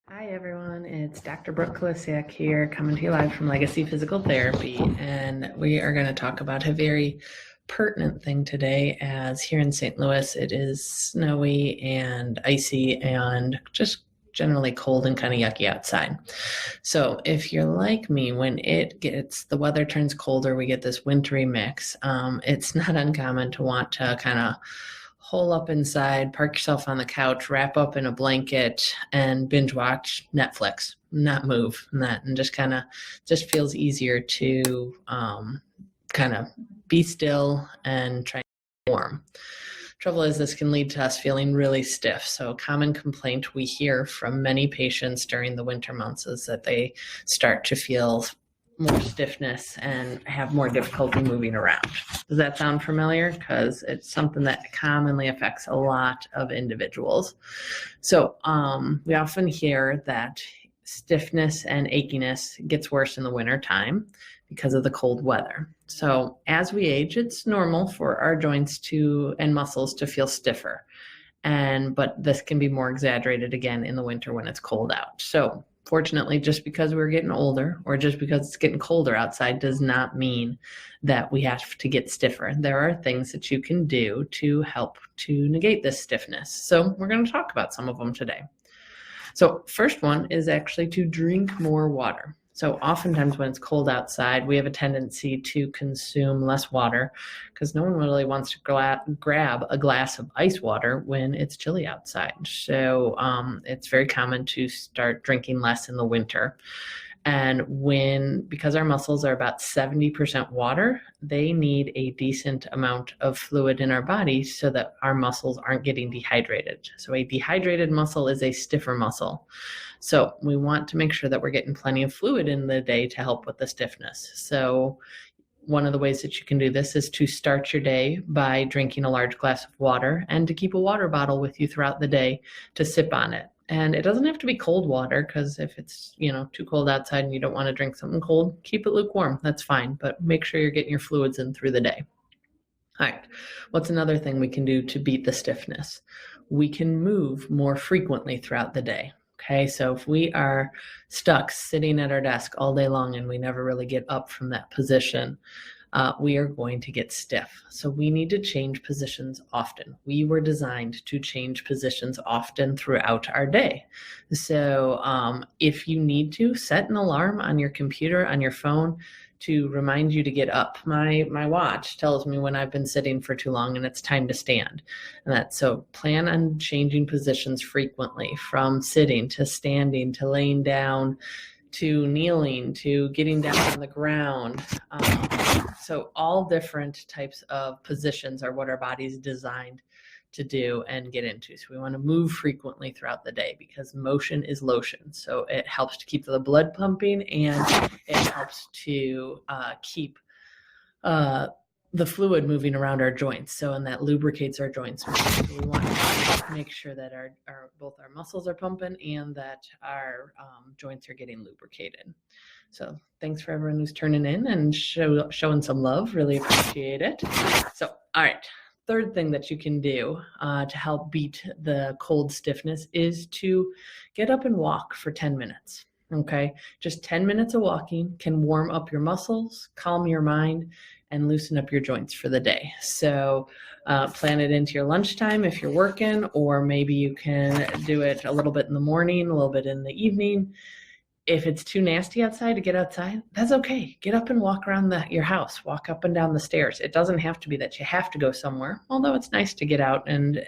Hi everyone, it's Dr. Brooke Kolisiak here, coming to you live from Legacy Physical Therapy, and we are going to talk about a very pertinent thing today, as here in St. Louis it is snowy and icy and just generally cold and kind of yucky outside. So if you're like me, when the weather turns colder, we get this wintry mix. It's not uncommon to want to kind of hole up inside, park yourself on the couch, wrap up in a blanket, and binge watch Netflix, not move, and just feels easier to kind of be still and try to be warm. Trouble is, this can lead to us feeling really stiff. So a common complaint we hear from many patients during the winter months is that they start to feel more stiffness and have more difficulty moving around. Does that sound familiar? Because it's something that commonly affects a lot of individuals. So we often hear that stiffness and achiness gets worse in the winter time because of the cold weather. So as we age, it's normal for our joints and muscles to feel stiffer. But this can be more exaggerated again in the winter when it's cold out. So fortunately, just because we're getting older or just because it's getting colder outside does not mean that we have to get stiffer. There are things that you can do to help to negate this stiffness. So we're going to talk about some of them today. So first one is actually to drink more water. So oftentimes when it's cold outside, we have a tendency to consume less water because no one really wants to grab a glass of ice water when it's chilly outside. So it's very common to start drinking less in the winter. And because our muscles are about 70% water, they need a decent amount of fluid in our body so that our muscles aren't getting dehydrated. So a dehydrated muscle is a stiffer muscle. So we want to make sure that we're getting plenty of fluid in the day to help with the stiffness. So one of the ways that you can do this is to start your day by drinking a large glass of water and to keep a water bottle with you throughout the day to sip on it. And it doesn't have to be cold water, because if it's, too cold outside and you don't want to drink something cold, keep it lukewarm. That's fine. But make sure you're getting your fluids in through the day. All right. What's another thing we can do to beat the stiffness? We can move more frequently throughout the day. Okay. So if we are stuck sitting at our desk all day long and we never really get up from that position, we are going to get stiff. So we need to change positions often. We were designed to change positions often throughout our day. So if you need to, set an alarm on your computer, on your phone, to remind you to get up. My watch tells me when I've been sitting for too long and it's time to stand. So plan on changing positions frequently, from sitting to standing to laying down to kneeling to getting down on the ground. So all different types of positions are what our body's designed to do and get into. So we want to move frequently throughout the day, because motion is lotion. So it helps to keep the blood pumping, and it helps to keep the fluid moving around our joints. And that lubricates our joints. So we want to make sure that both our muscles are pumping and that our joints are getting lubricated. So thanks for everyone who's turning in and showing some love. Really appreciate it. So, all right. Third thing that you can do to help beat the cold stiffness is to get up and walk for 10 minutes. Okay. Just 10 minutes of walking can warm up your muscles, calm your mind, and loosen up your joints for the day. So plan it into your lunchtime if you're working, or maybe you can do it a little bit in the morning, a little bit in the evening. If it's too nasty outside to get outside, that's okay. Get up and walk around your house, walk up and down the stairs. It doesn't have to be that you have to go somewhere, although it's nice to get out and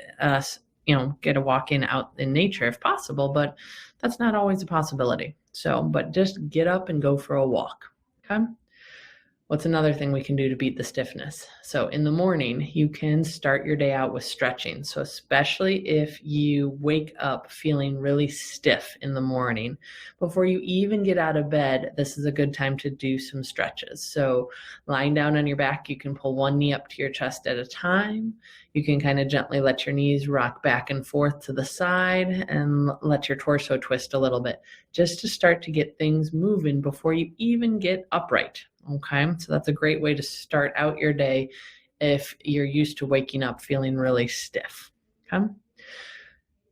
get a walk in out in nature if possible, but that's not always a possibility. But just get up and go for a walk. Okay. What's another thing we can do to beat the stiffness? So in the morning, you can start your day out with stretching. So especially if you wake up feeling really stiff in the morning, before you even get out of bed, this is a good time to do some stretches. So lying down on your back, you can pull one knee up to your chest at a time. You can kind of gently let your knees rock back and forth to the side and let your torso twist a little bit, just to start to get things moving before you even get upright. Okay, so that's a great way to start out your day if you're used to waking up feeling really stiff. Okay.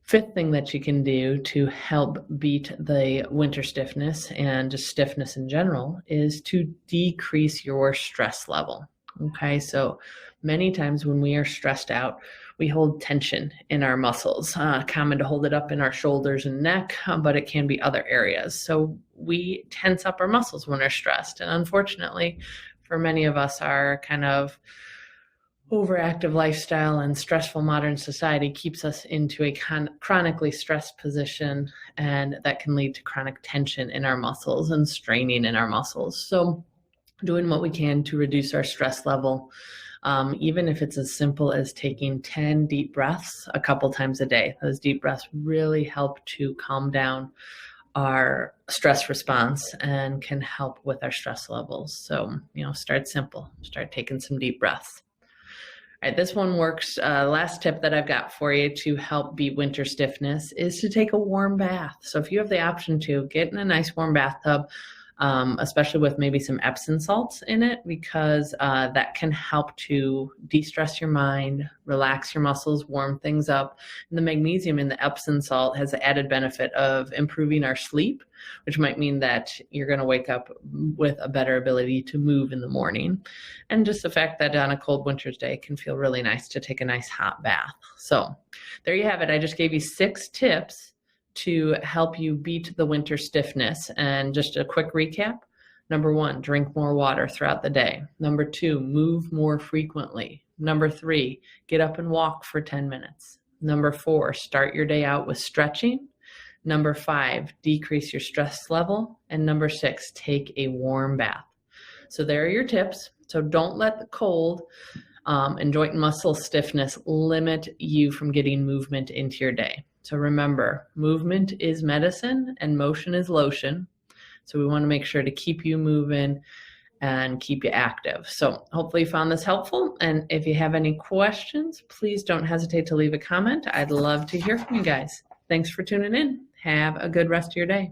Fifth thing that you can do to help beat the winter stiffness and just stiffness in general is to decrease your stress level. Okay, so many times when we are stressed out, we hold tension in our muscles. Common to hold it up in our shoulders and neck, but it can be other areas. So we tense up our muscles when we're stressed. And unfortunately, for many of us, our kind of overactive lifestyle and stressful modern society keeps us into a chronically stressed position, and that can lead to chronic tension in our muscles and straining in our muscles. So doing what we can to reduce our stress level, even if it's as simple as taking 10 deep breaths a couple times a day. Those deep breaths really help to calm down our stress response and can help with our stress levels. So, start simple. Start taking some deep breaths. All right, this one works. Last tip that I've got for you to help beat winter stiffness is to take a warm bath. So if you have the option to, get in a nice warm bathtub, especially with maybe some Epsom salts in it, because that can help to de-stress your mind, relax your muscles, warm things up. And the magnesium in the Epsom salt has the added benefit of improving our sleep, which might mean that you're going to wake up with a better ability to move in the morning. And just the fact that on a cold winter's day can feel really nice to take a nice hot bath. So there you have it. I just gave you 6 tips to help you beat the winter stiffness. And just a quick recap. Number 1, drink more water throughout the day. Number 2, move more frequently. Number 3, get up and walk for 10 minutes. Number 4, start your day out with stretching. Number 5, decrease your stress level. And number 6, take a warm bath. So there are your tips. So don't let the cold and joint and muscle stiffness limit you from getting movement into your day. So remember, movement is medicine and motion is lotion. So we want to make sure to keep you moving and keep you active. So hopefully you found this helpful. And if you have any questions, please don't hesitate to leave a comment. I'd love to hear from you guys. Thanks for tuning in. Have a good rest of your day.